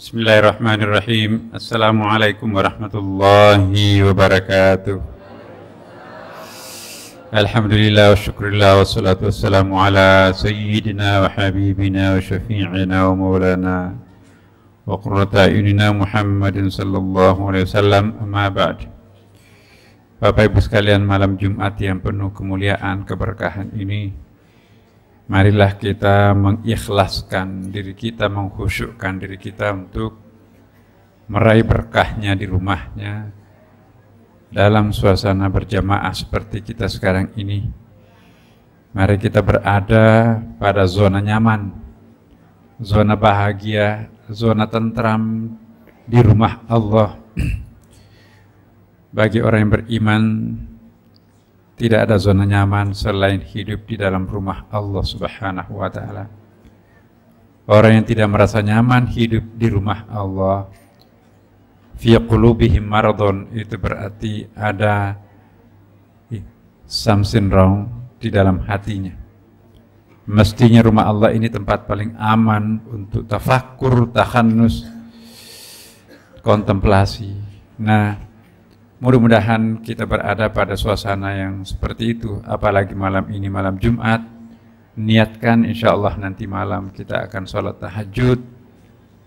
Bismillahirrahmanirrahim. Assalamualaikum warahmatullahi wabarakatuh. Alhamdulillah wa syukurillah wa salatu wassalamu ala sayyidina wa habibina wa syafi'ina wa maulana wa qurrata a'yunina Muhammadin sallallahu alaihi wasallam. Amma ba'd. Bapak Ibu sekalian, malam Jumat yang penuh kemuliaan keberkahan ini, marilah kita mengikhlaskan diri kita, mengkhusyukkan diri kita untuk meraih berkahnya di rumahnya dalam suasana berjamaah seperti kita sekarang ini. Mari kita berada pada zona nyaman, zona bahagia, zona tentram di rumah Allah. Bagi orang yang beriman, tidak ada zona nyaman selain hidup di dalam rumah Allah Subhanahu wa ta'ala. Orang yang tidak merasa nyaman hidup di rumah Allah, fi qulubihim maradun, itu berarti ada something wrong di dalam hatinya. Mestinya rumah Allah ini tempat paling aman untuk tafakkur, takhannus, kontemplasi. Nah, mudah-mudahan kita berada pada suasana yang seperti itu, apalagi malam ini malam Jumat. Niatkan insya Allah nanti malam kita akan sholat tahajud,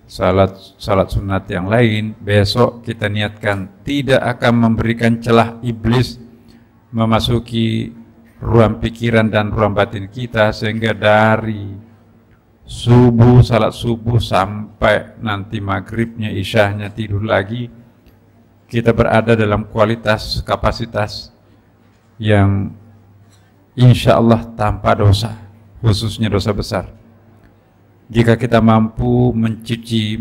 sholat sunat yang lain. Besok kita niatkan tidak akan memberikan celah iblis memasuki ruang pikiran dan ruang batin kita, sehingga dari subuh, salat subuh sampai nanti maghribnya, isyahnya, tidur lagi, kita berada dalam kualitas, kapasitas yang insya Allah tanpa dosa, khususnya dosa besar. Jika kita mampu mencuci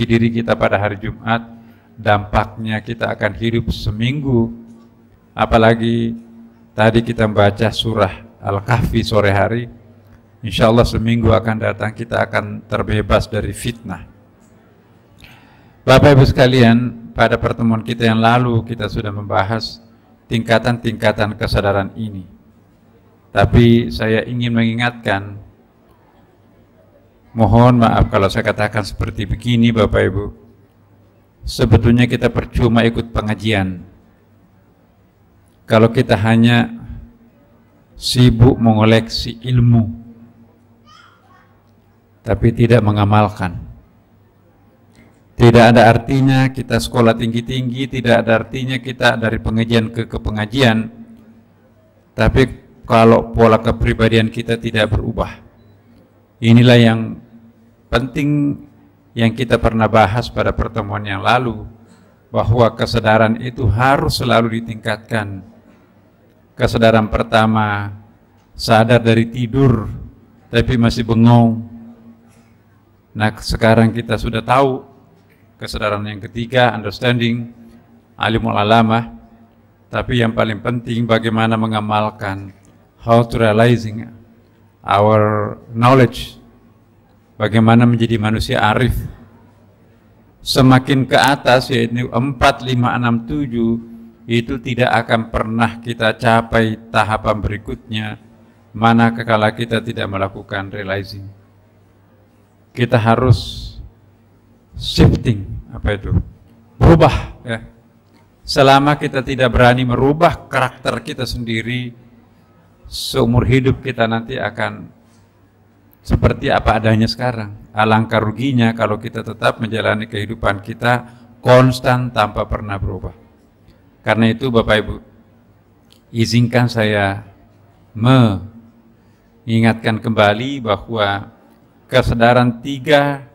diri kita pada hari Jumat, dampaknya kita akan hidup seminggu. Apalagi tadi kita membaca surah Al-Kahfi sore hari, insya Allah seminggu akan datang kita akan terbebas dari fitnah. Bapak Ibu sekalian, pada pertemuan kita yang lalu kita sudah membahas tingkatan-tingkatan kesadaran ini. Tapi saya ingin mengingatkan, mohon maaf kalau saya katakan seperti begini Bapak Ibu, sebetulnya kita percuma ikut pengajian kalau kita hanya sibuk mengoleksi ilmu tapi tidak mengamalkan. Tidak ada artinya kita sekolah tinggi-tinggi, tidak ada artinya kita dari pengajian ke pengajian, tapi kalau pola kepribadian kita tidak berubah. Inilah yang penting yang kita pernah bahas pada pertemuan yang lalu, bahwa kesadaran itu harus selalu ditingkatkan. Kesadaran pertama, sadar dari tidur tapi masih bengong. Nah, sekarang kita sudah tahu. Kesadaran yang ketiga, understanding, alimul alamah. Tapi yang paling penting bagaimana mengamalkan, how to realizing our knowledge, bagaimana menjadi manusia arif. Semakin ke atas, yaitu 4, 5, 6, 7, itu tidak akan pernah kita capai tahapan berikutnya, manakala kala kita tidak melakukan realizing. Kita harus shifting, apa itu? Berubah, ya. Selama kita tidak berani merubah karakter kita sendiri, seumur hidup kita nanti akan seperti apa adanya sekarang. Alangkah ruginya kalau kita tetap menjalani kehidupan kita konstan tanpa pernah berubah. Karena itu Bapak Ibu, izinkan saya mengingatkan kembali bahwa kesadaran 3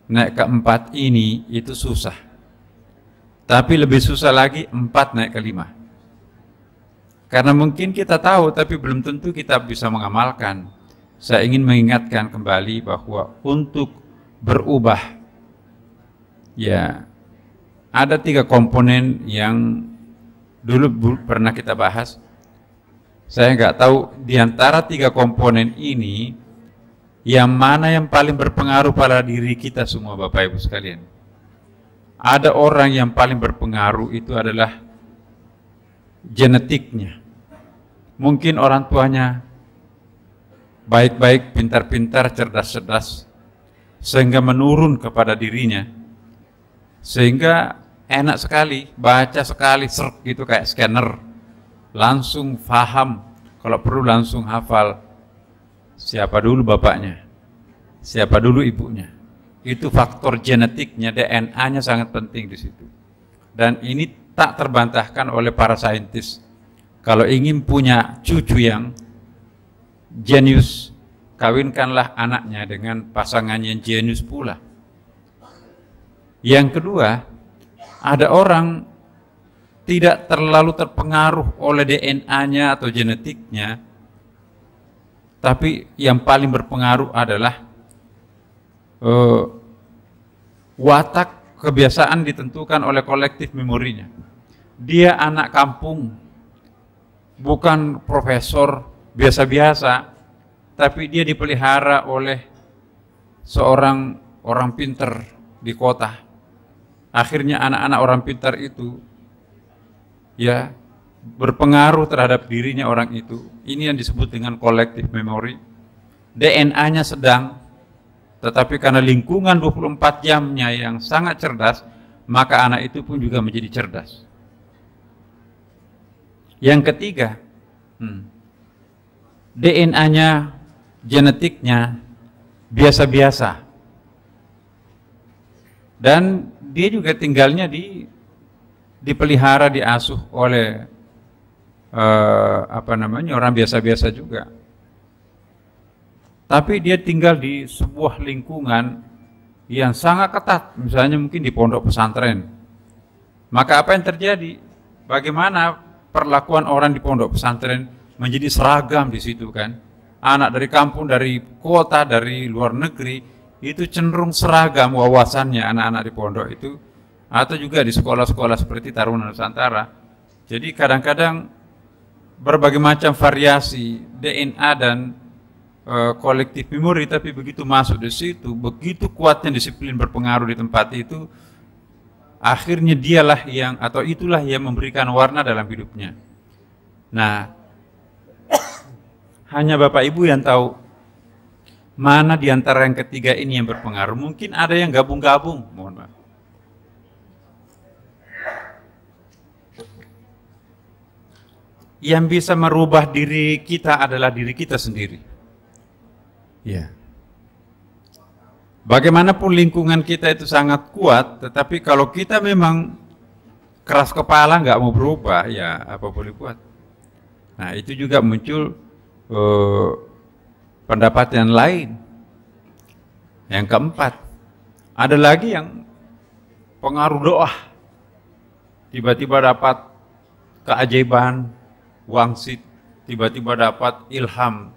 naik ke 4 ini itu susah. Tapi lebih susah lagi 4 naik ke 5. Karena mungkin kita tahu tapi belum tentu kita bisa mengamalkan. Saya ingin mengingatkan kembali bahwa untuk berubah, ya ada 3 komponen yang dulu pernah kita bahas. Saya nggak tahu di antara 3 komponen ini yang mana yang paling berpengaruh pada diri kita semua Bapak Ibu sekalian. Ada orang yang paling berpengaruh itu adalah genetiknya. Mungkin orang tuanya baik-baik, pintar-pintar, cerdas-cerdas, sehingga menurun kepada dirinya, sehingga enak sekali, baca sekali serk gitu kayak scanner, langsung paham, kalau perlu langsung hafal siapa dulu bapaknya, siapa dulu ibunya. Itu faktor genetiknya, DNA-nya sangat penting di situ. Dan ini tak terbantahkan oleh para saintis. Kalau ingin punya cucu yang jenius, kawinkanlah anaknya dengan pasangan yang jenius pula. Yang kedua, ada orang tidak terlalu terpengaruh oleh DNA-nya atau genetiknya, tapi yang paling berpengaruh adalah watak kebiasaan ditentukan oleh kolektif memorinya. Dia anak kampung, bukan profesor biasa-biasa, tapi dia dipelihara oleh seorang orang pintar di kota. Akhirnya anak-anak orang pintar itu ya berpengaruh terhadap dirinya orang itu. Ini yang disebut dengan kolektif memori. DNA-nya sedang, tetapi karena lingkungan 24 jamnya yang sangat cerdas, maka anak itu pun juga menjadi cerdas. Yang ketiga, DNA-nya, genetiknya biasa-biasa. Dan dia juga tinggalnya dipelihara, diasuh oleh orang biasa-biasa juga. Tapi dia tinggal di sebuah lingkungan yang sangat ketat, misalnya mungkin di pondok pesantren. Maka apa yang terjadi? Bagaimana perlakuan orang di pondok pesantren menjadi seragam di situ kan? Anak dari kampung, dari kota, dari luar negeri, itu cenderung seragam wawasannya anak-anak di pondok itu, atau juga di sekolah-sekolah seperti Taruna Nusantara. Jadi kadang-kadang berbagai macam variasi DNA dan kolektif memori, tapi begitu masuk di situ, begitu kuatnya disiplin berpengaruh di tempat itu, akhirnya dialah yang, atau itulah yang memberikan warna dalam hidupnya. Nah, hanya Bapak Ibu yang tahu mana di antara yang ketiga ini yang berpengaruh. Mungkin ada yang gabung-gabung, mohon maaf. Yang bisa merubah diri kita adalah diri kita sendiri. Ya. Bagaimanapun lingkungan kita itu sangat kuat, tetapi kalau kita memang keras kepala nggak mau berubah, ya apa boleh buat. Nah, itu juga muncul pendapat yang lain. Yang keempat, ada lagi yang pengaruh doa. Tiba-tiba dapat keajaiban, wangsit, tiba-tiba dapat ilham,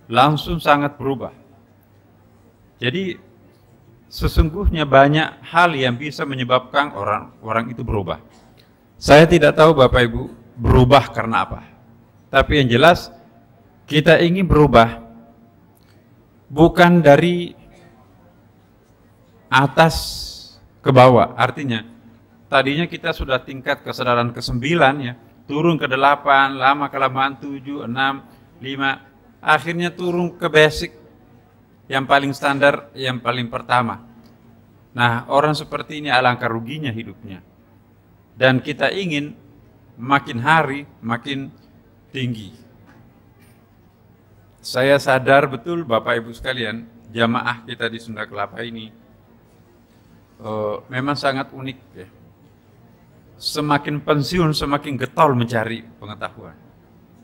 langsung sangat berubah. Jadi sesungguhnya banyak hal yang bisa menyebabkan orang itu berubah. Saya tidak tahu Bapak Ibu berubah karena apa. Tapi yang jelas kita ingin berubah bukan dari atas ke bawah. Artinya tadinya kita sudah tingkat kesadaran ke-9 ya, turun ke 8, lama-kelamaan 7, 6, 5, akhirnya turun ke basic yang paling standar, yang paling pertama. Nah, orang seperti ini alangkah ruginya hidupnya. Dan kita ingin makin hari makin tinggi. Saya sadar betul Bapak Ibu sekalian, jamaah kita di Sunda Kelapa ini memang sangat unik ya. Semakin pensiun semakin getol mencari pengetahuan.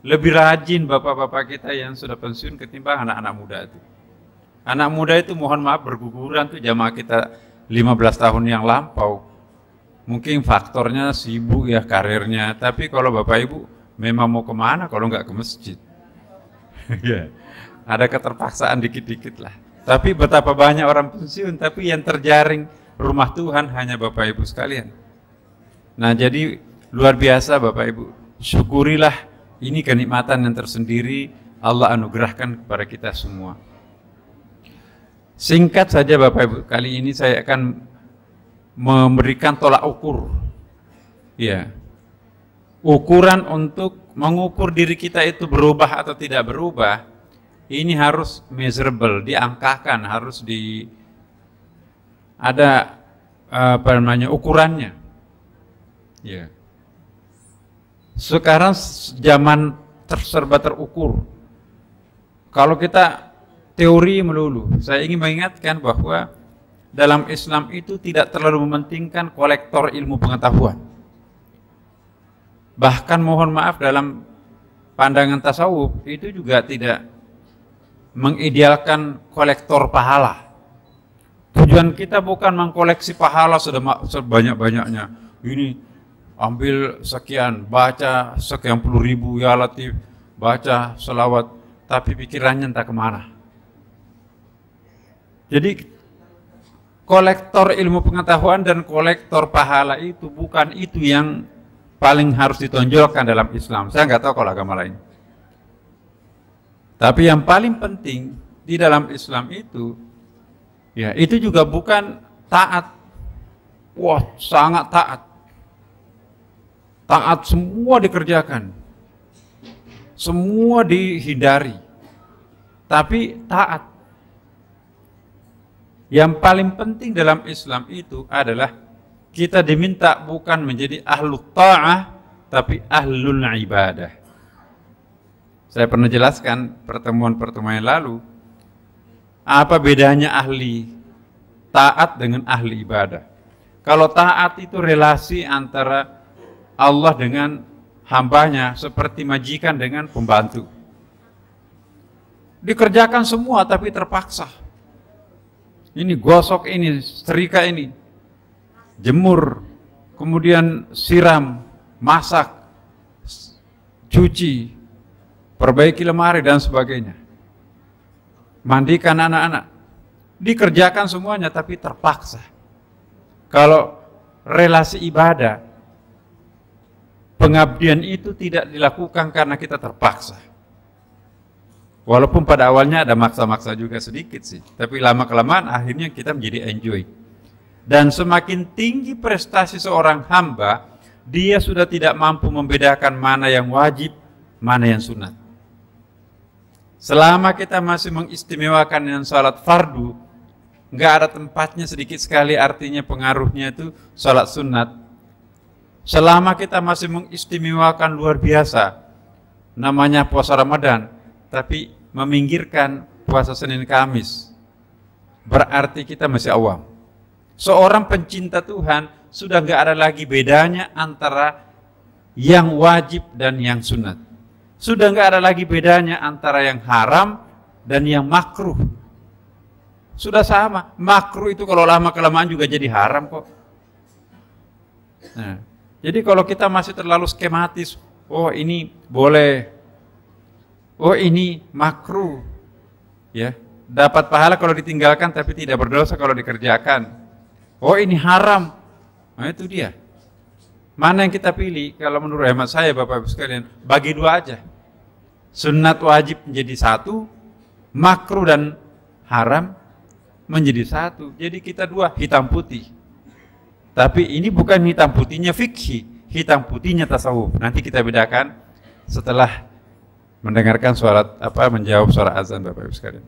Lebih rajin bapak-bapak kita yang sudah pensiun ketimbang anak-anak muda itu. Anak muda itu mohon maaf berguguran tuh jamaah kita 15 tahun yang lampau. Mungkin faktornya sibuk ya karirnya, tapi kalau Bapak Ibu memang mau kemana kalau nggak ke masjid? Ya, ada keterpaksaan dikit-dikit lah. Tapi betapa banyak orang pensiun, tapi yang terjaring rumah Tuhan hanya Bapak Ibu sekalian. Nah jadi luar biasa Bapak Ibu, syukurilah ini kenikmatan yang tersendiri Allah anugerahkan kepada kita semua. Singkat saja Bapak Ibu, kali ini saya akan memberikan tolak ukur. Ya. Ukuran untuk mengukur diri kita itu berubah atau tidak berubah, ini harus measurable, diangkakan, harus ada apa namanya ukurannya. Ya. Sekarang zaman serba terukur. Kalau kita teori melulu, saya ingin mengingatkan bahwa dalam Islam itu tidak terlalu mementingkan kolektor ilmu pengetahuan. Bahkan mohon maaf dalam pandangan tasawuf itu juga tidak mengidealkan kolektor pahala. Tujuan kita bukan mengkoleksi pahala sebanyak-banyaknya. Ini ambil sekian, baca sekian puluh ribu ya Latif, baca selawat, tapi pikirannya entah kemana. Jadi kolektor ilmu pengetahuan dan kolektor pahala itu bukan itu yang paling harus ditonjolkan dalam Islam. Saya nggak tahu kalau agama lain. Tapi yang paling penting di dalam Islam itu, ya itu juga bukan taat. Wah, sangat taat. Taat semua dikerjakan. Semua dihindari. Tapi taat. Yang paling penting dalam Islam itu adalah kita diminta bukan menjadi ahlu ta'ah, tapi ahlul ibadah. Saya pernah jelaskan pertemuan-pertemuan yang lalu, apa bedanya ahli taat dengan ahli ibadah. Kalau taat itu relasi antara Allah dengan hambanya, seperti majikan dengan pembantu. Dikerjakan semua tapi terpaksa. Ini gosok ini, setrika ini, jemur, kemudian siram, masak, cuci, perbaiki lemari dan sebagainya. Mandikan anak-anak. Dikerjakan semuanya tapi terpaksa. Kalau relasi ibadah, pengabdian itu tidak dilakukan karena kita terpaksa. Walaupun pada awalnya ada maksa-maksa juga sedikit sih, tapi lama-kelamaan akhirnya kita menjadi enjoy. Dan semakin tinggi prestasi seorang hamba, dia sudah tidak mampu membedakan mana yang wajib, mana yang sunat. Selama kita masih mengistimewakan yang salat fardu, nggak ada tempatnya sedikit sekali artinya pengaruhnya itu salat sunat. Selama kita masih mengistimewakan luar biasa, namanya puasa Ramadan, tapi meminggirkan puasa Senin Kamis, berarti kita masih awam. Seorang pencinta Tuhan sudah nggak ada lagi bedanya antara yang wajib dan yang sunat. Sudah nggak ada lagi bedanya antara yang haram dan yang makruh. Sudah sama, makruh itu kalau lama-kelamaan juga jadi haram kok. Nah, jadi kalau kita masih terlalu skematis, oh ini boleh, oh ini makruh, ya dapat pahala kalau ditinggalkan tapi tidak berdosa kalau dikerjakan. Oh ini haram, nah itu dia. Mana yang kita pilih? Kalau menurut hemat saya Bapak Ibu sekalian, bagi dua aja. Sunat wajib menjadi satu, makruh dan haram menjadi satu. Jadi kita dua, hitam putih. Tapi ini bukan hitam putihnya fikih, hitam putihnya tasawuf. Nanti kita bedakan setelah mendengarkan menjawab suara azan Bapak Ibu sekalian.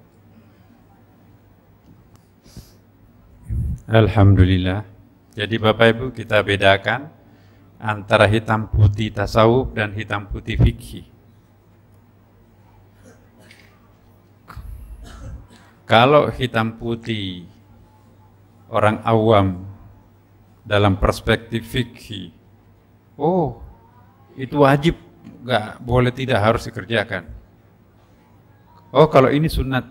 Alhamdulillah. Jadi Bapak Ibu kita bedakan antara hitam putih tasawuf dan hitam putih fikih. Kalau hitam putih orang awam dalam perspektif fikih, oh itu wajib, nggak boleh, tidak harus dikerjakan. Oh kalau ini sunat,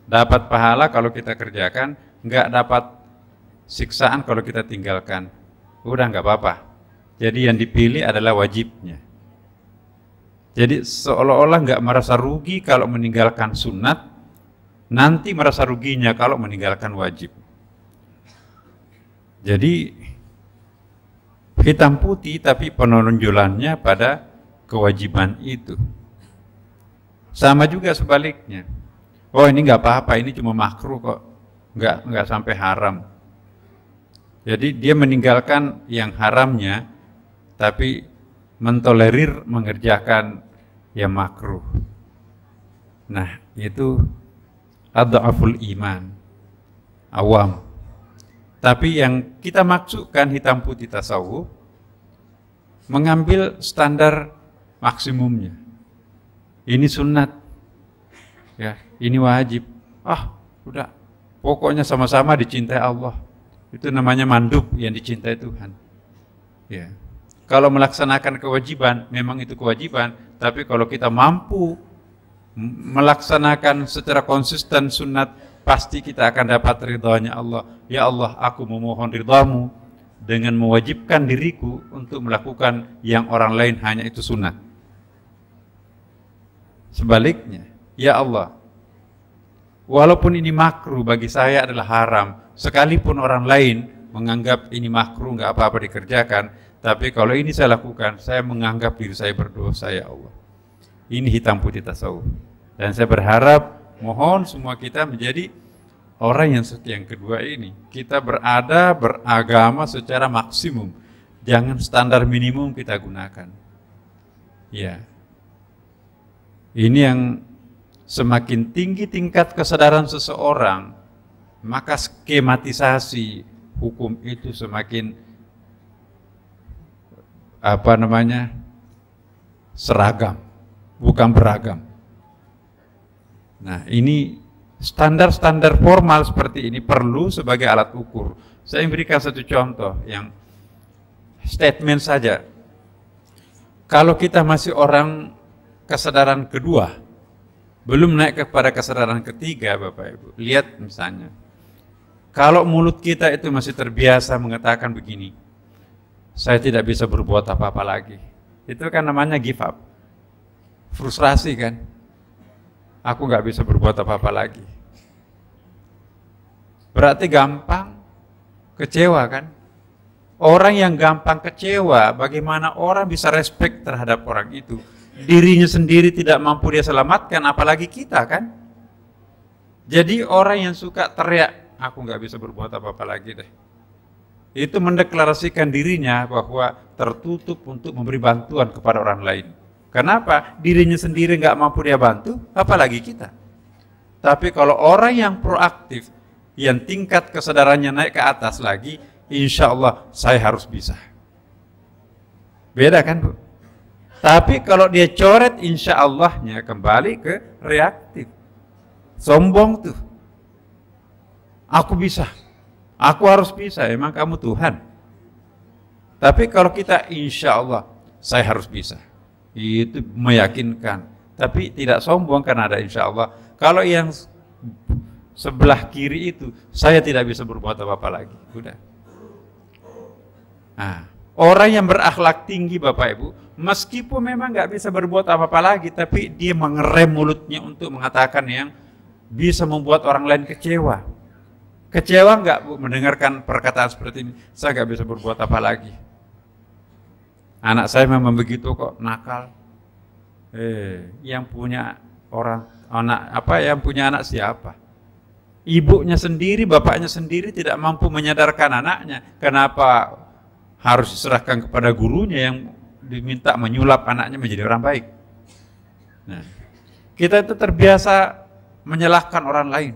dapat pahala kalau kita kerjakan, nggak dapat siksaan kalau kita tinggalkan. Udah nggak apa-apa. Jadi yang dipilih adalah wajibnya. Jadi seolah-olah nggak merasa rugi kalau meninggalkan sunat, nanti merasa ruginya kalau meninggalkan wajib. Jadi hitam putih tapi penonjolannya pada kewajiban itu. Sama juga sebaliknya. Oh ini nggak apa-apa, ini cuma makruh kok, nggak sampai haram. Jadi dia meninggalkan yang haramnya, tapi mentolerir mengerjakan yang makruh. Nah itu adhaful iman, awam. Tapi yang kita maksudkan hitam putih tasawuf, mengambil standar maksimumnya. Ini sunat, ya, ini wajib. Udah, pokoknya sama-sama dicintai Allah. Itu namanya mandub, yang dicintai Tuhan. Ya. Kalau melaksanakan kewajiban, memang itu kewajiban. Tapi kalau kita mampu melaksanakan secara konsisten sunat, pasti kita akan dapat ridhanya Allah. Ya Allah, aku memohon ridhamu dengan mewajibkan diriku untuk melakukan yang orang lain hanya itu sunat. Sebaliknya, ya Allah, walaupun ini makruh bagi saya adalah haram, sekalipun orang lain menganggap ini makruh, nggak apa-apa dikerjakan, tapi kalau ini saya lakukan, saya menganggap diri saya berdosa, ya Allah. Ini hitam putih tasawuf. Dan saya berharap, mohon semua kita menjadi orang yang kedua ini. Kita beragama secara maksimum. Jangan standar minimum kita gunakan. Ya. Ini yang semakin tinggi tingkat kesadaran seseorang, maka skematisasi hukum itu semakin seragam, bukan beragam. Nah, ini standar-standar formal seperti ini perlu sebagai alat ukur. Saya memberikan satu contoh yang statement saja. Kalau kita masih orang kesadaran kedua, belum naik kepada kesadaran ketiga, Bapak Ibu, lihat misalnya, kalau mulut kita itu masih terbiasa mengatakan begini, saya tidak bisa berbuat apa-apa lagi, itu kan namanya give up, frustrasi kan, aku nggak bisa berbuat apa-apa lagi, berarti gampang kecewa kan. Orang yang gampang kecewa, bagaimana orang bisa respect terhadap orang itu? Dirinya sendiri tidak mampu dia selamatkan, apalagi kita kan. Jadi orang yang suka teriak, aku nggak bisa berbuat apa-apa lagi deh, itu mendeklarasikan dirinya bahwa tertutup untuk memberi bantuan kepada orang lain. Kenapa? Dirinya sendiri nggak mampu dia bantu, apalagi kita. Tapi kalau orang yang proaktif, yang tingkat kesadarannya naik ke atas lagi, insya Allah saya harus bisa. Beda kan, Bu? Tapi kalau dia coret, insya Allahnya kembali ke reaktif. Sombong tuh. Aku bisa. Aku harus bisa, emang kamu Tuhan. Tapi kalau kita insya Allah, saya harus bisa. Itu meyakinkan. Tapi tidak sombong karena ada insya Allah. Kalau yang sebelah kiri itu, saya tidak bisa berbuat apa-apa lagi. Udah. Nah, orang yang berakhlak tinggi, Bapak Ibu, meskipun memang nggak bisa berbuat apa-apa lagi, tapi dia mengerem mulutnya untuk mengatakan yang bisa membuat orang lain kecewa. Kecewa nggak, Bu, mendengarkan perkataan seperti ini? Saya nggak bisa berbuat apa lagi. Anak saya memang begitu kok, nakal. Yang punya yang punya anak siapa? Ibunya sendiri, bapaknya sendiri tidak mampu menyadarkan anaknya. Kenapa harus diserahkan kepada gurunya yang diminta menyulap anaknya menjadi orang baik? Nah, kita itu terbiasa menyalahkan orang lain.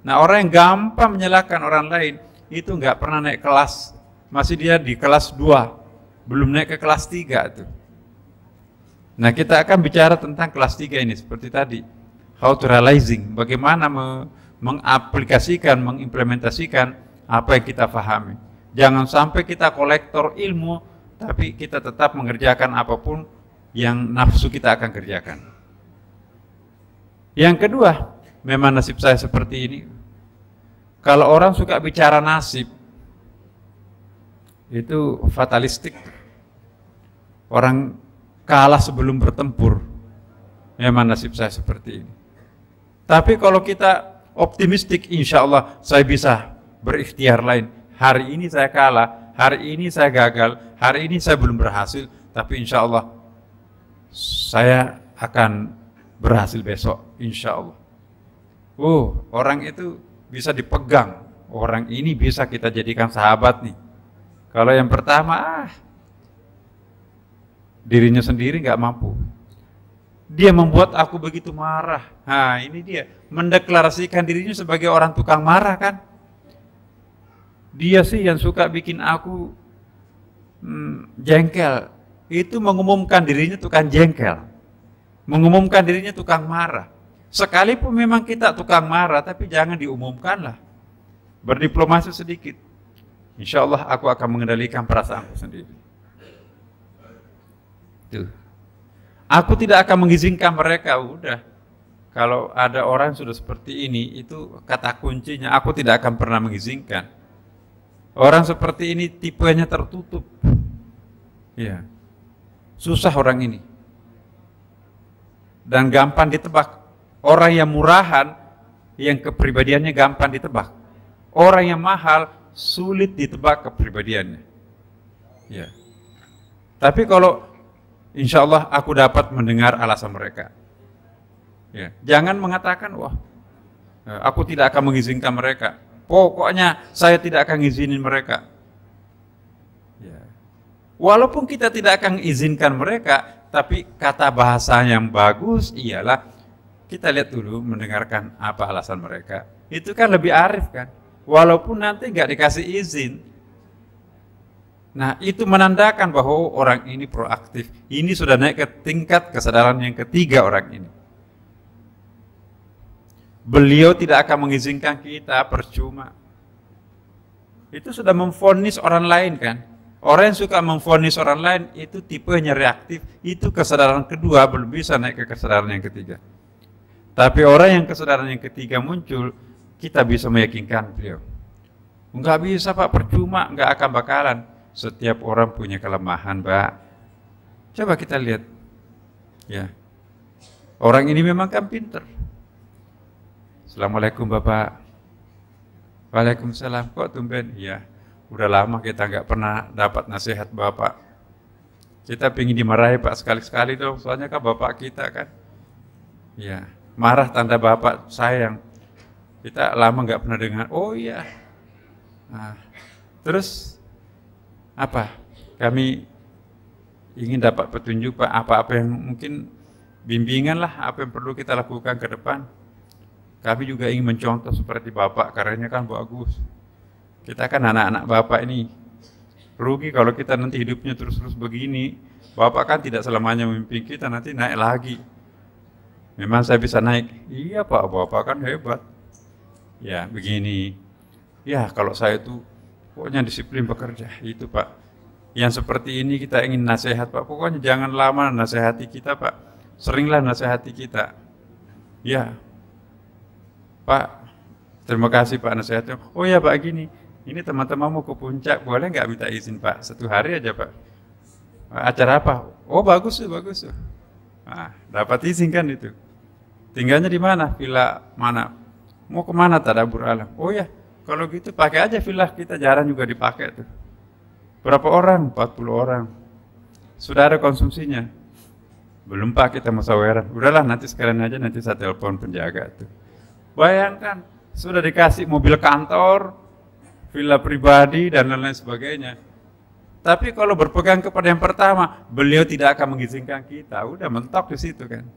Nah, orang yang gampang menyalahkan orang lain itu nggak pernah naik kelas, masih dia di kelas 2, belum naik ke kelas 3 tuh. Nah, kita akan bicara tentang kelas 3 ini seperti tadi, how to realizing, bagaimana mengaplikasikan, mengimplementasikan apa yang kita pahami. Jangan sampai kita kolektor ilmu, tapi kita tetap mengerjakan apapun yang nafsu kita akan kerjakan. Yang kedua, memang nasib saya seperti ini. Kalau orang suka bicara nasib, itu fatalistik. Orang kalah sebelum bertempur. Memang nasib saya seperti ini. Tapi kalau kita optimistik, insya Allah saya bisa berikhtiar lain. Hari ini saya kalah, hari ini saya gagal, hari ini saya belum berhasil, tapi insya Allah saya akan berhasil besok, insya Allah. Orang itu bisa dipegang, orang ini bisa kita jadikan sahabat nih. Kalau yang pertama, dirinya sendiri nggak mampu. Dia membuat aku begitu marah. Nah, ini dia mendeklarasikan dirinya sebagai orang tukang marah kan. Dia sih yang suka bikin aku jengkel. Itu mengumumkan dirinya tukang jengkel. Mengumumkan dirinya tukang marah. Sekalipun memang kita tukang marah, tapi jangan diumumkanlah. Berdiplomasi sedikit. Insya Allah aku akan mengendalikan perasaanku sendiri. Tuh. Aku tidak akan mengizinkan mereka, udah. Kalau ada orang sudah seperti ini, itu kata kuncinya, aku tidak akan pernah mengizinkan. Orang seperti ini tipenya tertutup. Ya. Susah orang ini. Dan gampang ditebak. Orang yang murahan, yang kepribadiannya gampang ditebak. Orang yang mahal, sulit ditebak kepribadiannya. Ya. Tapi kalau insya Allah aku dapat mendengar alasan mereka. Ya. Jangan mengatakan, wah, aku tidak akan mengizinkan mereka. Pokoknya saya tidak akan izinin mereka. Ya. Walaupun kita tidak akan izinkan mereka, tapi kata bahasa yang bagus ialah kita lihat dulu, mendengarkan apa alasan mereka. Itu kan lebih arif kan. Walaupun nanti nggak dikasih izin. Nah, itu menandakan bahwa orang ini proaktif. Ini sudah naik ke tingkat kesadaran yang ketiga orang ini. Beliau tidak akan mengizinkan kita, percuma. Itu sudah memvonis orang lain kan. Orang yang suka memvonis orang lain itu tipenya reaktif. Itu kesadaran kedua, belum bisa naik ke kesadaran yang ketiga. Tapi orang yang kesadaran yang ketiga muncul, kita bisa meyakinkan beliau. Enggak bisa Pak, percuma, enggak akan bakalan. Setiap orang punya kelemahan, Pak. Coba kita lihat. Ya. Orang ini memang kan pinter. Assalamualaikum Bapak. Waalaikumsalam. Kok tumben? Ya, udah lama kita nggak pernah dapat nasihat Bapak. Kita pengen dimarahi Pak sekali-sekali dong, soalnya kan Bapak kita kan. Ya, marah tanda Bapak sayang. Kita lama nggak pernah dengar. Oh iya. Nah, terus apa? Kami ingin dapat petunjuk Pak, apa-apa yang mungkin bimbingan lah, apa yang perlu kita lakukan ke depan. Kami juga ingin mencontoh seperti Bapak, karyanya kan bagus. Kita kan anak-anak Bapak ini. Rugi kalau kita nanti hidupnya terus-terus begini. Bapak kan tidak selamanya memimpin kita, nanti naik lagi. Memang saya bisa naik. Iya Pak, Bapak kan hebat. Ya begini. Ya kalau saya itu pokoknya disiplin bekerja. Itu Pak. Yang seperti ini kita ingin nasihat Pak. Pokoknya jangan lama nasihati kita Pak. Seringlah nasihati kita. Ya Pak, terima kasih Pak nasihatnya. Oh ya Pak gini, ini teman-teman mau ke puncak, boleh nggak minta izin Pak? 1 hari aja Pak. Acara apa? Oh bagus tuh, bagus tuh. Nah, dapat izin kan itu. Tinggalnya di mana? Villa mana? Mau kemana tadabur alam? Oh ya, kalau gitu pakai aja villa kita, jarang juga dipakai tuh. Berapa orang? 40 orang. Sudah ada konsumsinya? Belum Pak, kita musyawarah. Udahlah nanti sekalian aja, nanti saya telepon penjaga tuh. Bayangkan, sudah dikasih mobil kantor, villa pribadi, dan lain-lain sebagainya. Tapi kalau berpegang kepada yang pertama, beliau tidak akan mengizinkan kita. Udah mentok di situ kan.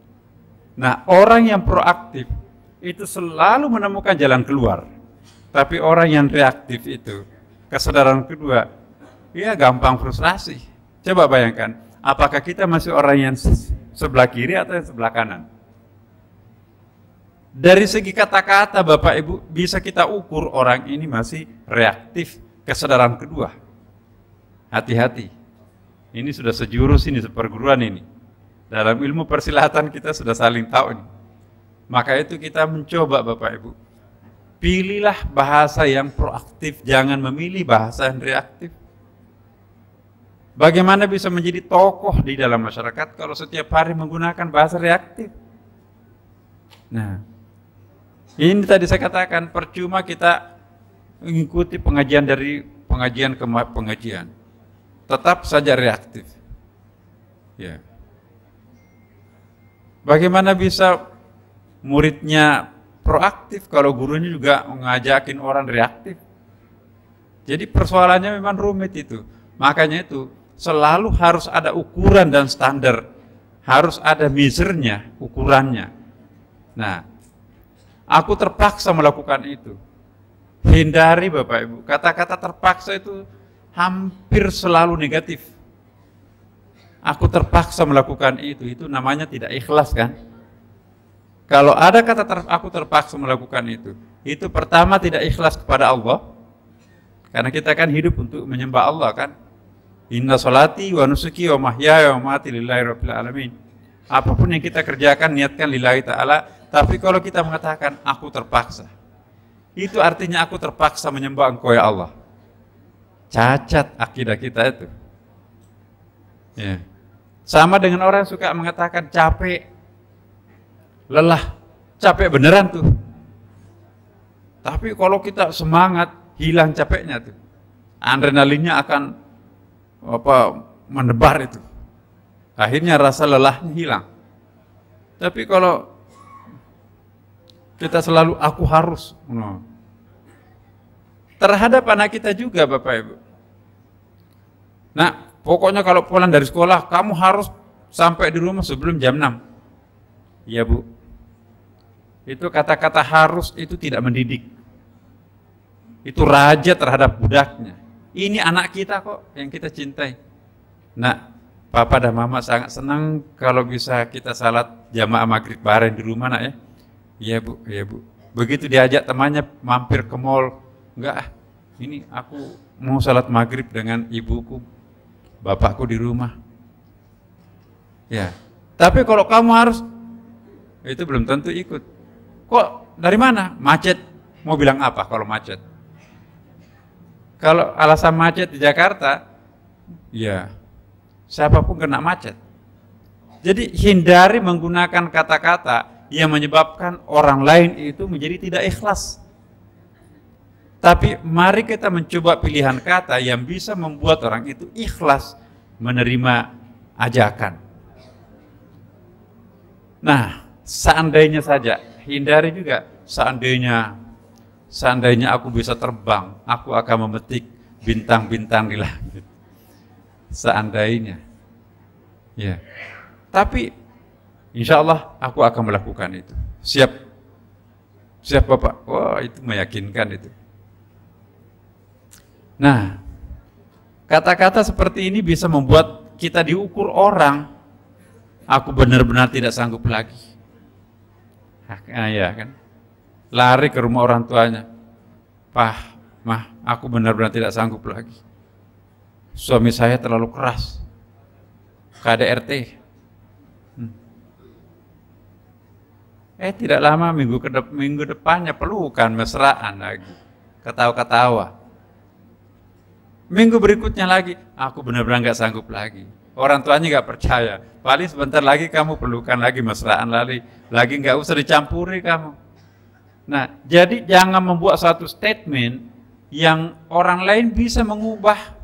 Nah, orang yang proaktif itu selalu menemukan jalan keluar. Tapi orang yang reaktif itu, kesadaran kedua, ya gampang frustrasi. Coba bayangkan, apakah kita masih orang yang sebelah kiri atau yang sebelah kanan? Dari segi kata-kata Bapak Ibu bisa kita ukur orang ini masih reaktif, kesadaran kedua. Hati-hati. Ini sudah sejurus ini, seperguruan ini. Dalam ilmu persilatan kita sudah saling tahu ini. Maka itu kita mencoba Bapak Ibu. Pilihlah bahasa yang proaktif, jangan memilih bahasa yang reaktif. Bagaimana bisa menjadi tokoh di dalam masyarakat kalau setiap hari menggunakan bahasa reaktif? Nah, ini tadi saya katakan, percuma kita mengikuti pengajian dari pengajian ke pengajian. Tetap saja reaktif. Ya. Bagaimana bisa muridnya proaktif kalau gurunya juga mengajakin orang reaktif? Jadi persoalannya memang rumit itu. Makanya itu selalu harus ada ukuran dan standar. Harus ada measure-nya, ukurannya. Nah, aku terpaksa melakukan itu. Hindari Bapak Ibu, kata-kata terpaksa itu hampir selalu negatif. Aku terpaksa melakukan itu namanya tidak ikhlas kan? Kalau ada kata aku terpaksa melakukan itu pertama tidak ikhlas kepada Allah, karena kita kan hidup untuk menyembah Allah kan. Inna sholati wa nusuki wa mahyaya wa mamati lillahi rabbil alamin. Apapun yang kita kerjakan niatkan lillahi ta'ala. Tapi kalau kita mengatakan aku terpaksa, itu artinya aku terpaksa menyembah Engkau ya Allah. Cacat akidah kita itu. Ya. Sama dengan orang yang suka mengatakan capek, lelah, capek beneran tuh. Tapi kalau kita semangat, hilang capeknya tuh. Adrenalinnya akan menebar itu. Akhirnya rasa lelahnya hilang. Tapi kalau kita selalu aku harus, terhadap anak kita juga Bapak Ibu. Nah, pokoknya kalau pulang dari sekolah kamu harus sampai di rumah sebelum jam 6. Iya Bu. Itu kata-kata harus itu tidak mendidik. Itu raja terhadap budaknya. Ini anak kita kok yang kita cintai. Nah, Papa dan Mama sangat senang kalau bisa kita salat jamaah maghrib bareng di rumah nak ya. Iya Bu, iya Bu. Begitu diajak temannya mampir ke mall, enggak, ini aku mau salat maghrib dengan ibuku, bapakku di rumah. Ya, tapi kalau kamu harus, itu belum tentu ikut. Kok dari mana? Macet. Mau bilang apa kalau macet? Kalau alasan macet di Jakarta, ya siapapun kena macet. Jadi hindari menggunakan kata-kata yang menyebabkan orang lain itu menjadi tidak ikhlas. Tapi mari kita mencoba pilihan kata yang bisa membuat orang itu ikhlas menerima ajakan. Nah, seandainya saja, hindari juga seandainya aku bisa terbang, aku akan memetik bintang-bintang di langit. Seandainya. Ya. Tapi insya Allah aku akan melakukan itu. Siap? Siap Bapak? Wah, itu meyakinkan itu. Nah, kata-kata seperti ini bisa membuat kita diukur orang. Aku benar-benar tidak sanggup lagi. Nah, ya kan? Lari ke rumah orang tuanya. Pah, Mah, aku benar-benar tidak sanggup lagi. Suami saya terlalu keras. KDRT. Tidak lama minggu depannya pelukan mesraan lagi, ketawa-ketawa. Minggu berikutnya lagi, aku benar-benar nggak sanggup lagi. Orang tuanya nggak percaya. Paling sebentar lagi kamu pelukan lagi, mesraan lagi nggak usah dicampuri kamu. Nah, jadi jangan membuat satu statement yang orang lain bisa mengubah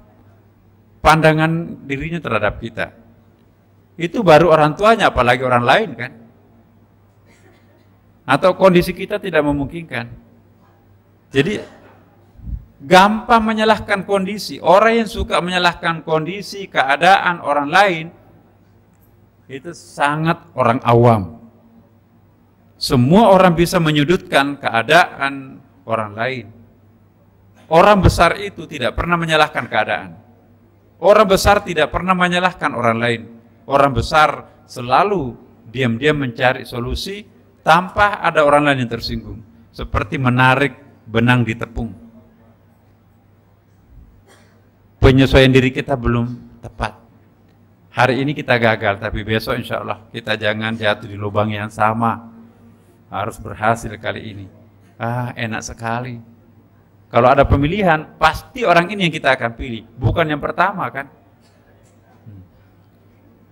pandangan dirinya terhadap kita. Itu baru orang tuanya, apalagi orang lain kan. Atau kondisi kita tidak memungkinkan. Jadi gampang menyalahkan kondisi. Orang yang suka menyalahkan kondisi, keadaan orang lain, itu sangat orang awam. Semua orang bisa menyudutkan keadaan orang lain. Orang besar itu tidak pernah menyalahkan keadaan. Orang besar tidak pernah menyalahkan orang lain. Orang besar selalu diam-diam mencari solusi tanpa ada orang lain yang tersinggung. Seperti menarik benang di tepung. Penyesuaian diri kita belum tepat. Hari ini kita gagal, tapi besok insya Allah kita jangan jatuh di lubang yang sama. Harus berhasil kali ini. Enak sekali. Kalau ada pemilihan, pasti orang ini yang kita akan pilih. Bukan yang pertama kan.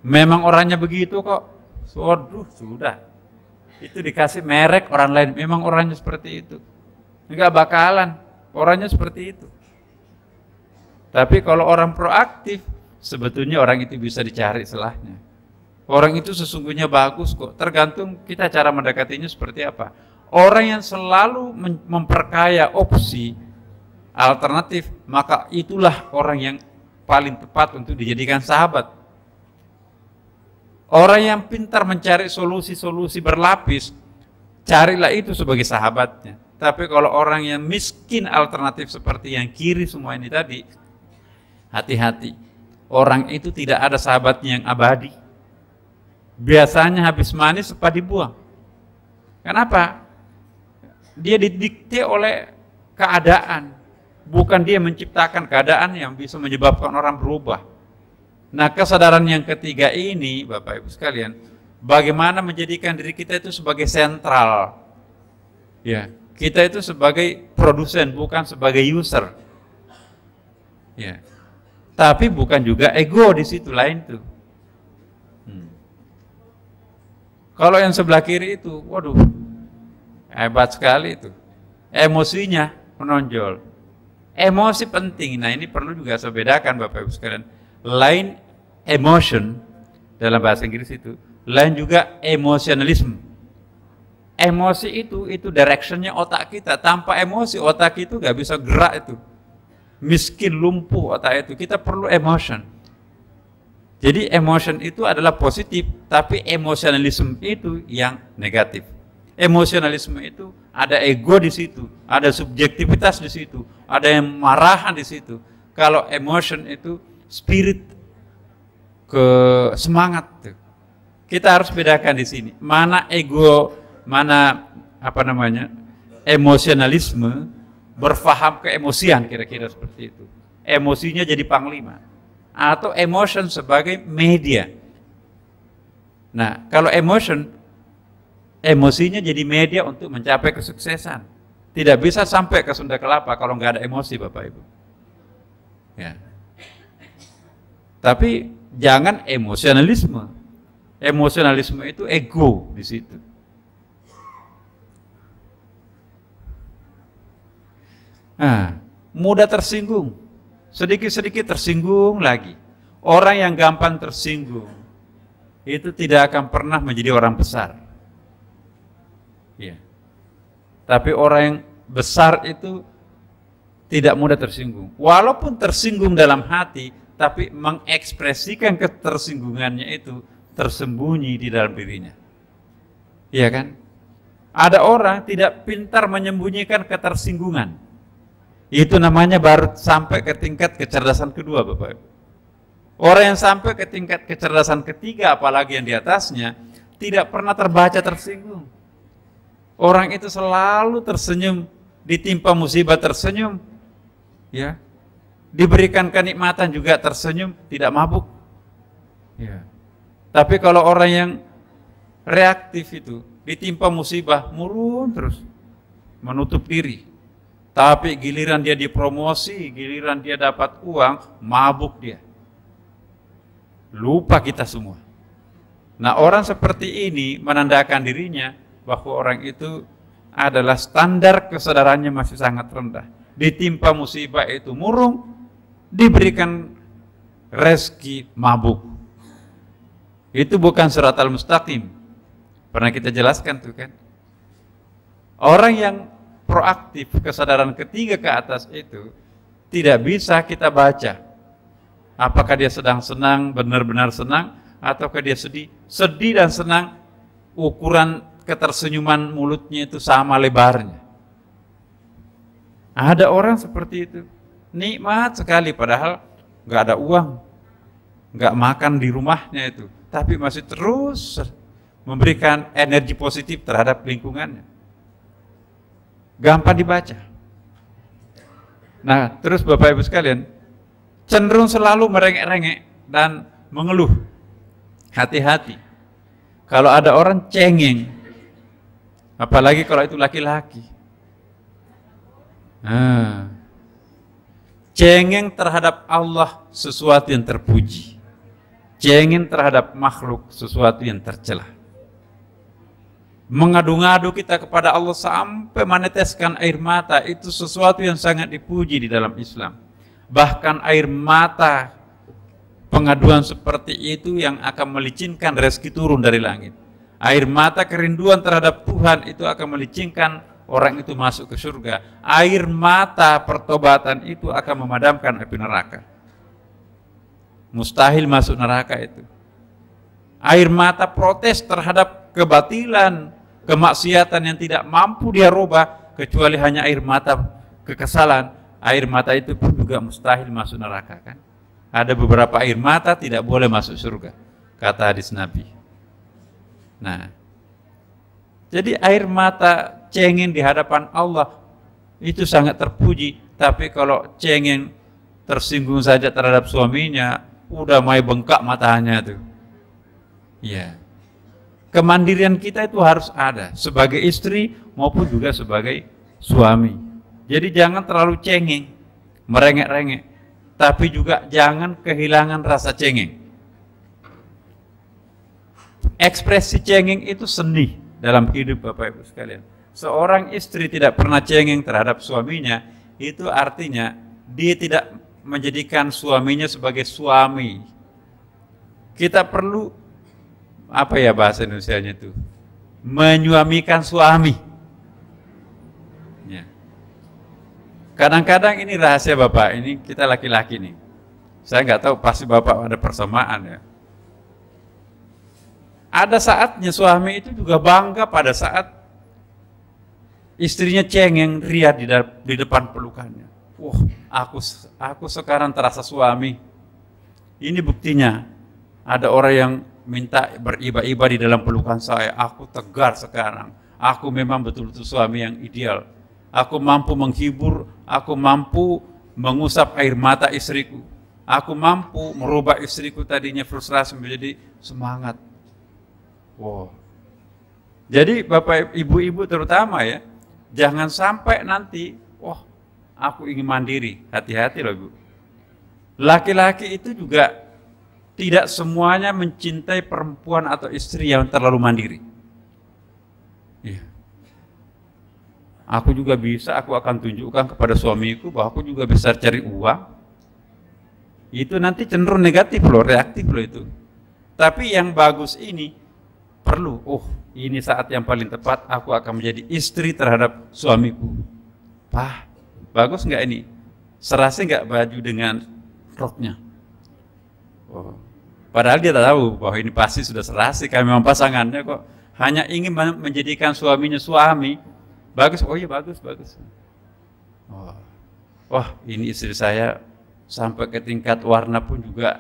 Memang orangnya begitu kok. Waduh, sudah. Itu dikasih merek orang lain, memang orangnya seperti itu. Enggak bakalan, orangnya seperti itu. Tapi kalau orang proaktif, sebetulnya orang itu bisa dicari celahnya. Orang itu sesungguhnya bagus kok, tergantung kita cara mendekatinya seperti apa. Orang yang selalu memperkaya opsi alternatif, maka itulah orang yang paling tepat untuk dijadikan sahabat. Orang yang pintar mencari solusi-solusi berlapis, carilah itu sebagai sahabatnya. Tapi kalau orang yang miskin alternatif seperti yang kiri semua ini tadi, hati-hati. Orang itu tidak ada sahabatnya yang abadi. Biasanya habis manis cepat dibuang. Kenapa? Dia didikte oleh keadaan. Bukan dia menciptakan keadaan yang bisa menyebabkan orang berubah. Nah, kesadaran yang ketiga ini, Bapak Ibu sekalian, bagaimana menjadikan diri kita itu sebagai sentral. Ya, kita itu sebagai produsen, bukan sebagai user. Ya. Tapi bukan juga ego di situ lain tuh. Kalau yang sebelah kiri itu, waduh, hebat sekali itu. Emosinya menonjol. Emosi penting. Nah, ini perlu juga saya bedakan Bapak Ibu sekalian. Lain emotion dalam bahasa Inggris itu, lain juga emosionalisme. Emosi itu directionnya otak kita. Tanpa emosi otak itu gak bisa gerak itu. Miskin, lumpuh otak itu. Kita perlu emotion. Jadi emotion itu adalah positif, tapi emosionalisme itu yang negatif. Emosionalisme itu ada ego di situ, ada subjektivitas di situ, ada yang marahan di situ. Kalau emotion itu spirit, ke semangat. Kita harus bedakan di sini. Mana ego, mana emosionalisme, berfaham keemosian, kira-kira seperti itu. Emosinya jadi panglima. Atau emotion sebagai media. Nah, kalau emosinya jadi media untuk mencapai kesuksesan. Tidak bisa sampai ke Sunda Kelapa kalau nggak ada emosi, Bapak Ibu. Ya. Tapi jangan emosionalisme. Emosionalisme itu ego di situ. Nah, mudah tersinggung. Sedikit-sedikit tersinggung lagi. Orang yang gampang tersinggung itu tidak akan pernah menjadi orang besar. Ya. Tapi orang yang besar itu tidak mudah tersinggung. Walaupun tersinggung dalam hati, tapi mengekspresikan ketersinggungannya itu tersembunyi di dalam dirinya. Iya kan? Ada orang tidak pintar menyembunyikan ketersinggungan. Itu namanya baru sampai ke tingkat kecerdasan kedua, Bapak Ibu. Orang yang sampai ke tingkat kecerdasan ketiga, apalagi yang di atasnya, tidak pernah terbaca tersinggung. Orang itu selalu tersenyum, ditimpa musibah tersenyum, ya. Diberikan kenikmatan juga tersenyum, tidak mabuk. Ya. Tapi kalau orang yang reaktif itu, ditimpa musibah, murung terus, menutup diri. Tapi giliran dia dipromosi, giliran dia dapat uang, mabuk dia. Lupa kita semua. Nah, orang seperti ini menandakan dirinya bahwa orang itu adalah standar kesadarannya masih sangat rendah. Ditimpa musibah itu murung, diberikan rezeki mabuk. Itu bukan siratal mustaqim. Pernah kita jelaskan tuh kan. Orang yang proaktif, kesadaran ketiga ke atas itu tidak bisa kita baca. Apakah dia sedang senang, benar-benar senang, ataukah dia sedih? Sedih dan senang, ukuran ketersenyuman mulutnya itu sama lebarnya. Ada orang seperti itu, nikmat sekali padahal nggak ada uang, nggak makan di rumahnya itu, tapi masih terus memberikan energi positif terhadap lingkungannya. Gampang dibaca. Nah, terus Bapak Ibu sekalian, cenderung selalu merengek-rengek dan mengeluh. Hati-hati. Kalau ada orang cengeng, apalagi kalau itu laki-laki. Cengeng terhadap Allah sesuatu yang terpuji. Cengeng terhadap makhluk sesuatu yang tercela. Mengadu-ngadu kita kepada Allah sampai meneteskan air mata itu sesuatu yang sangat dipuji di dalam Islam. Bahkan air mata pengaduan seperti itu yang akan melicinkan rezeki turun dari langit. Air mata kerinduan terhadap Tuhan itu akan melicinkan orang itu masuk ke surga. Air mata pertobatan itu akan memadamkan api neraka. Mustahil masuk neraka itu. Air mata protes terhadap kebatilan, kemaksiatan yang tidak mampu dia rubah, kecuali hanya air mata kekesalan, air mata itu pun juga mustahil masuk neraka kan. Ada beberapa air mata tidak boleh masuk surga, kata hadis Nabi. Nah, jadi air mata cengeng di hadapan Allah itu sangat terpuji. Tapi kalau cengeng tersinggung saja terhadap suaminya, udah mulai bengkak matanya tuh. Ya, kemandirian kita itu harus ada sebagai istri maupun juga sebagai suami. Jadi jangan terlalu cengeng, merengek-rengek, tapi juga jangan kehilangan rasa cengeng. Ekspresi cengeng itu seni dalam hidup Bapak Ibu sekalian. Seorang istri tidak pernah cengeng terhadap suaminya, itu artinya dia tidak menjadikan suaminya sebagai suami. Kita perlu, apa ya bahasa Indonesianya itu, menyuamikan suami. Ya. Kadang-kadang ini rahasia Bapak, ini kita laki-laki nih. Saya nggak tahu, pasti Bapak ada persamaan ya. Ada saatnya suami itu juga bangga pada saat istrinya cengeng ria di depan pelukannya. Wah, aku sekarang terasa suami. Ini buktinya. Ada orang yang minta beriba-iba di dalam pelukan saya. Aku tegar sekarang. Aku memang betul-betul suami yang ideal. Aku mampu menghibur, aku mampu mengusap air mata istriku. Aku mampu merubah istriku tadinya frustrasi menjadi semangat. Wow. Jadi Bapak Ibu-ibu terutama ya, jangan sampai nanti, wah, aku ingin mandiri. Hati-hati loh Bu. Laki-laki itu juga tidak semuanya mencintai perempuan atau istri yang terlalu mandiri. Iya. Aku juga bisa, aku akan tunjukkan kepada suamiku bahwa aku juga bisa cari uang. Itu nanti cenderung negatif loh, reaktif loh itu. Tapi yang bagus ini perlu, ini saat yang paling tepat aku akan menjadi istri terhadap suamiku. Pak, bagus nggak ini? Serasi nggak baju dengan roknya? Oh. Padahal dia tak tahu bahwa ini pasti sudah serasi, kami memang pasangannya kok. Hanya ingin menjadikan suaminya suami. Bagus, oh iya bagus, bagus. Oh. Wah, ini istri saya sampai ke tingkat warna pun juga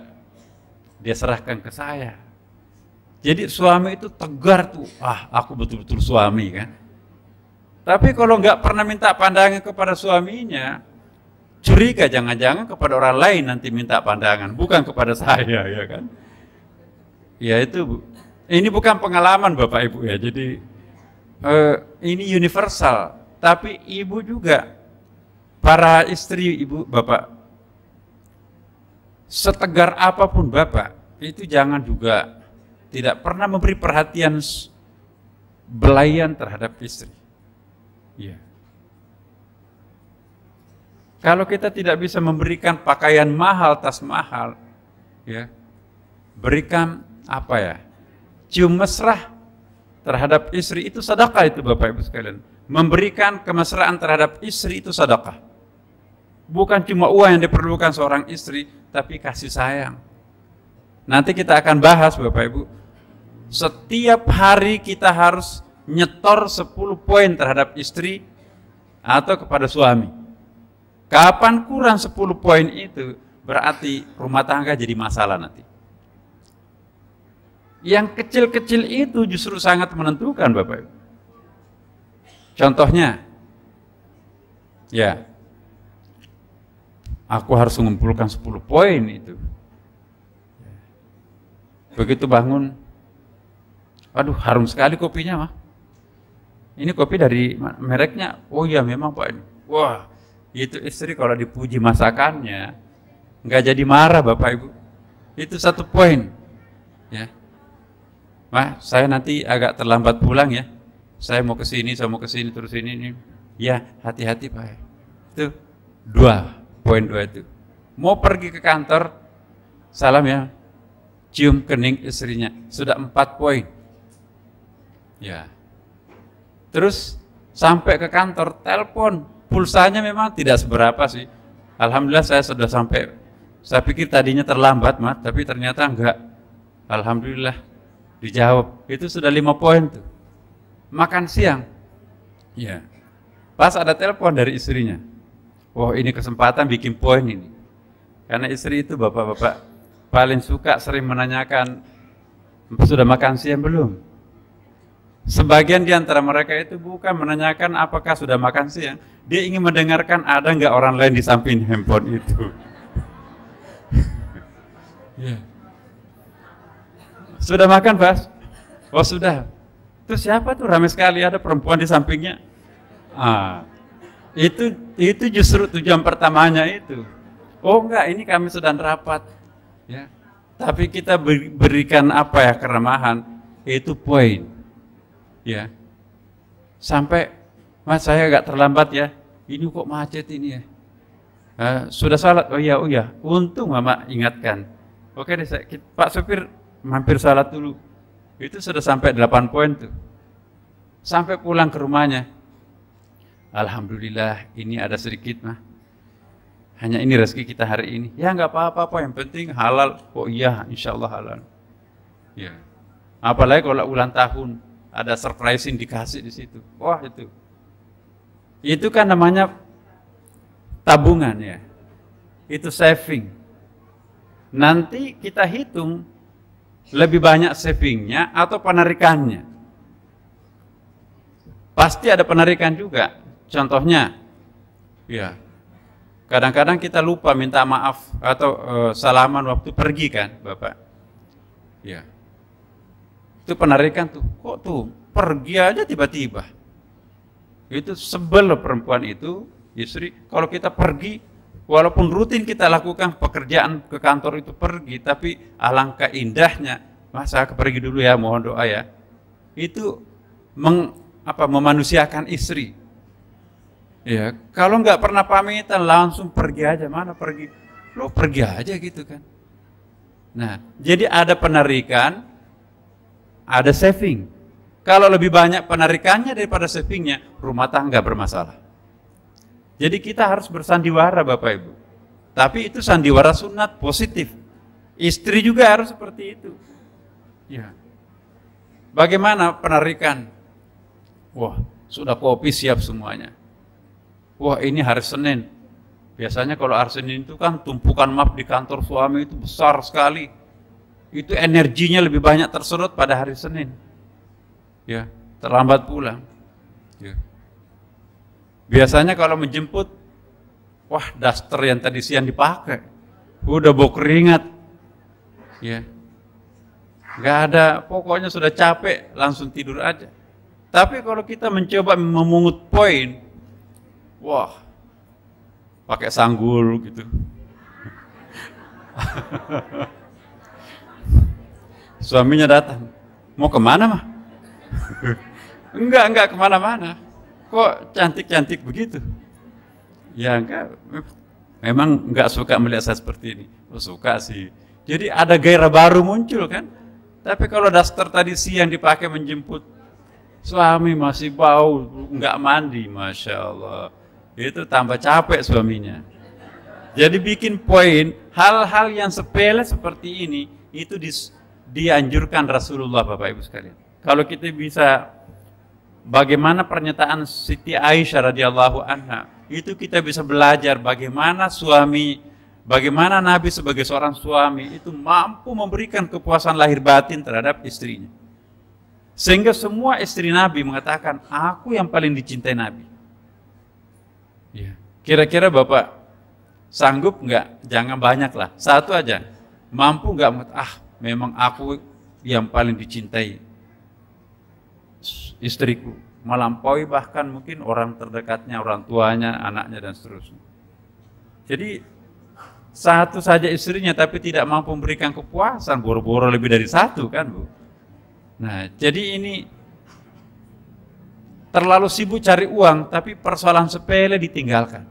dia serahkan ke saya. Jadi suami itu tegar tuh, aku betul-betul suami kan. Tapi kalau nggak pernah minta pandangan kepada suaminya, curiga jangan-jangan kepada orang lain nanti minta pandangan, bukan kepada saya ya kan. Ya itu, ini bukan pengalaman Bapak Ibu ya, jadi ini universal. Tapi ibu juga, para istri ibu Bapak, setegar apapun Bapak, itu jangan juga tidak pernah memberi perhatian belayan terhadap istri. Ya. Kalau kita tidak bisa memberikan pakaian mahal, tas mahal, ya, berikan apa ya? Cium mesra terhadap istri itu sedekah itu Bapak Ibu sekalian. Memberikan kemesraan terhadap istri itu sedekah. Bukan cuma uang yang diperlukan seorang istri, tapi kasih sayang. Nanti kita akan bahas Bapak Ibu. Setiap hari kita harus nyetor 10 poin terhadap istri atau kepada suami. Kapan kurang 10 poin itu, berarti rumah tangga jadi masalah nanti. Yang kecil-kecil itu justru sangat menentukan Bapak Ibu. Contohnya, ya, aku harus mengumpulkan 10 poin itu. Begitu bangun, aduh harum sekali kopinya mah. Ini kopi dari mereknya, oh iya memang Pak. Wah, itu istri kalau dipuji masakannya, nggak jadi marah Bapak Ibu. Itu 1 poin. Ya, saya nanti agak terlambat pulang ya. Saya mau ke sini, terus ini. Ya, hati-hati Pak. Itu 2, poin 2 itu. Mau pergi ke kantor, salam ya, cium kening istrinya, sudah 4 poin. Ya. Terus sampai ke kantor, telepon, pulsanya memang tidak seberapa sih. Alhamdulillah saya sudah sampai. Saya pikir tadinya terlambat, Mas, tapi ternyata enggak. Alhamdulillah dijawab. Itu sudah 5 poin tuh. Makan siang. Ya. Pas ada telepon dari istrinya. Oh, ini kesempatan bikin poin ini. Karena istri itu bapak-bapak paling suka sering menanyakan, sudah makan siang belum? Sebagian di antara mereka itu bukan menanyakan apakah sudah makan siang. Dia ingin mendengarkan ada nggak orang lain di samping handphone itu. Yeah. Sudah makan, Bas? Oh, sudah. Terus siapa tuh? Ramai sekali ada perempuan di sampingnya. Itu justru tujuan pertamanya itu. Oh enggak, ini kami sedang rapat. Ya. Tapi kita berikan apa ya, keramahan, itu poin. Ya. Sampai, Mas saya agak terlambat ya. Ini kok macet ini ya. Sudah salat? Oh iya. Untung Mama ingatkan. Oke deh, Pak supir mampir salat dulu. Itu sudah sampai 8 poin tuh. Sampai pulang ke rumahnya. Alhamdulillah, ini ada sedikit mah. Hanya ini rezeki kita hari ini. Ya nggak apa-apa, yang penting halal. Oh iya, insya Allah halal. Ya. Apalagi kalau ulang tahun ada surprising dikasih di situ. Wah itu. Itu kan namanya tabungan ya. Itu saving. Nanti kita hitung lebih banyak savingnya atau penarikannya. Pasti ada penarikan juga. Contohnya, ya, kadang-kadang kita lupa minta maaf atau salaman waktu pergi kan, Bapak. Ya, itu penarikan tuh. Kok tuh pergi aja tiba-tiba? Itu sebel perempuan itu, istri. Kalau kita pergi, walaupun rutin kita lakukan pekerjaan ke kantor itu pergi, tapi alangkah indahnya. Masa pergi dulu ya, mohon doa ya. Itu memanusiakan istri. Ya, kalau nggak pernah pamitan langsung pergi aja, mana pergi? Lo pergi aja gitu kan. Nah, jadi ada penarikan, ada saving. Kalau lebih banyak penarikannya daripada savingnya, rumah tangga bermasalah. Jadi kita harus bersandiwara Bapak Ibu. Tapi itu sandiwara sunat positif. Istri juga harus seperti itu. Ya. Bagaimana penarikan? Wah, sudah kopi siap semuanya. Wah, ini hari Senin. Biasanya kalau hari Senin itu kan tumpukan map di kantor suami itu besar sekali. Itu energinya lebih banyak tersedot pada hari Senin. Ya, terlambat pulang. Ya. Biasanya kalau menjemput, wah daster yang tadi siang dipakai, udah bau keringat. Ya. Nggak ada, pokoknya sudah capek, langsung tidur aja. Tapi kalau kita mencoba memungut poin, wah, pakai sanggul gitu. Suaminya datang, mau kemana mah? Enggak kemana-mana. Kok cantik-cantik begitu? Ya enggak, memang enggak suka melihat saya seperti ini. Oh, suka sih. Jadi ada gairah baru muncul kan? Tapi kalau daster tadi siang dipakai menjemput, suami masih bau, enggak mandi, Masya Allah. Itu tambah capek suaminya. Jadi bikin poin, hal-hal yang sepele seperti ini, itu dianjurkan Rasulullah Bapak Ibu sekalian. Kalau kita bisa, bagaimana pernyataan Siti Aisyah radhiyallahu anha, itu kita bisa belajar bagaimana bagaimana Nabi sebagai seorang suami itu mampu memberikan kepuasan lahir batin terhadap istrinya. Sehingga semua istri Nabi mengatakan, aku yang paling dicintai Nabi. Ya. Kira-kira Bapak sanggup nggak? Jangan banyak lah, satu aja. Mampu nggak? Memang aku yang paling dicintai istriku, melampaui bahkan mungkin orang terdekatnya, orang tuanya, anaknya dan seterusnya. Jadi satu saja istrinya tapi tidak mampu memberikan kepuasan, boro-boro lebih dari satu kan Bu. Nah jadi ini terlalu sibuk cari uang tapi persoalan sepele ditinggalkan.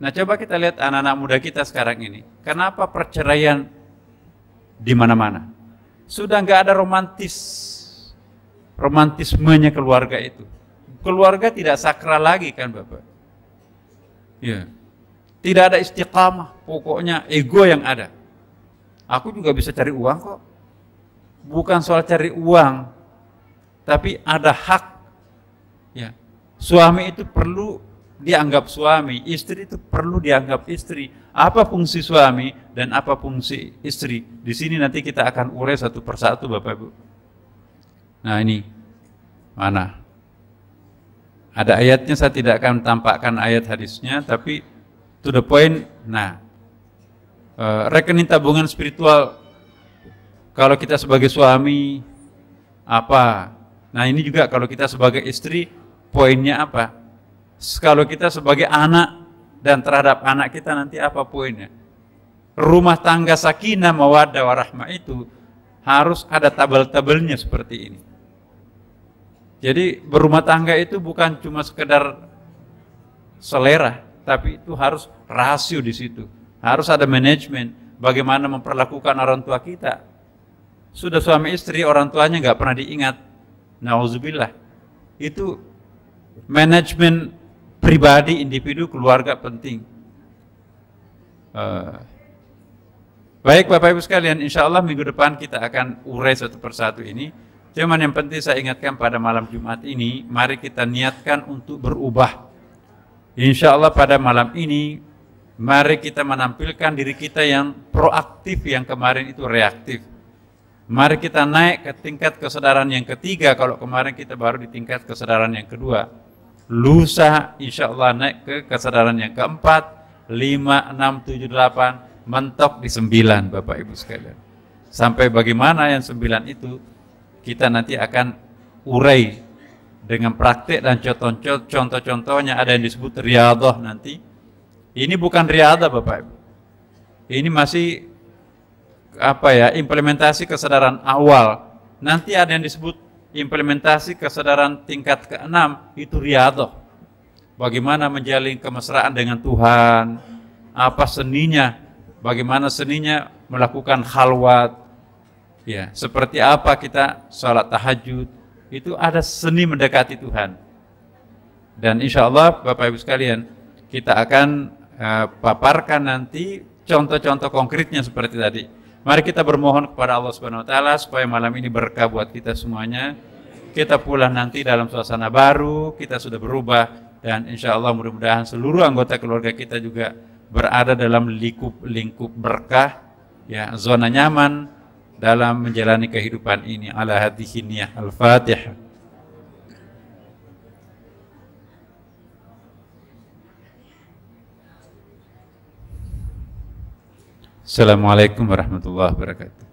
Nah coba kita lihat anak-anak muda kita sekarang ini, kenapa perceraian di mana-mana? Sudah nggak ada romantismenya keluarga itu. Keluarga tidak sakral lagi kan Bapak. Ya. Tidak ada istiqamah, pokoknya ego yang ada. Aku juga bisa cari uang kok. Bukan soal cari uang, tapi ada hak. Ya. Suami itu perlu dianggap suami, istri itu perlu dianggap istri. Apa fungsi suami dan apa fungsi istri? Di sini nanti kita akan urai satu persatu, Bapak Ibu. Nah, ini mana? Ada ayatnya, saya tidak akan tampakkan ayat hadisnya, tapi to the point. Nah, rekening tabungan spiritual kalau kita sebagai suami apa? Nah, ini juga kalau kita sebagai istri, poinnya apa? Kalau kita sebagai anak dan terhadap anak kita nanti apa poinnya? Rumah tangga sakinah mawaddah warahmah itu harus ada tabel-tabelnya seperti ini. Jadi berumah tangga itu bukan cuma sekedar selera, tapi itu harus rasio di situ. Harus ada manajemen bagaimana memperlakukan orang tua kita. Sudah suami istri, orang tuanya nggak pernah diingat. Nauzubillah. Itu manajemen pribadi, individu, keluarga penting. Baik Bapak Ibu sekalian, insya Allah minggu depan kita akan urai satu persatu ini. Cuman yang penting saya ingatkan pada malam Jumat ini, mari kita niatkan untuk berubah. Insya Allah pada malam ini, mari kita menampilkan diri kita yang proaktif, yang kemarin itu reaktif. Mari kita naik ke tingkat kesadaran yang ketiga, kalau kemarin kita baru di tingkat kesadaran yang kedua. Lusa insya Allah naik ke kesadaran yang keempat, 5, 6, 7, 8, mentok di 9 Bapak Ibu sekalian. Sampai bagaimana yang 9 itu, kita nanti akan urai dengan praktek dan contoh-contohnya. Ada yang disebut riyadhah nanti. Ini bukan riyadhah Bapak Ibu. Ini masih implementasi kesadaran awal. Nanti ada yang disebut implementasi kesadaran tingkat ke-6, itu riyadhah. Bagaimana menjalin kemesraan dengan Tuhan, apa seninya, bagaimana seninya melakukan khalwat, ya, seperti apa kita sholat tahajud, itu ada seni mendekati Tuhan. Dan insya Allah Bapak Ibu sekalian, kita akan paparkan nanti contoh-contoh konkretnya seperti tadi. Mari kita bermohon kepada Allah Subhanahu wa taala supaya malam ini berkah buat kita semuanya. Kita pulang nanti dalam suasana baru, kita sudah berubah, dan insya Allah mudah-mudahan seluruh anggota keluarga kita juga berada dalam lingkup berkah, ya, zona nyaman dalam menjalani kehidupan ini. Ala hadhihi niyah. Al-Fatihah. Assalamualaikum warahmatullahi wabarakatuh.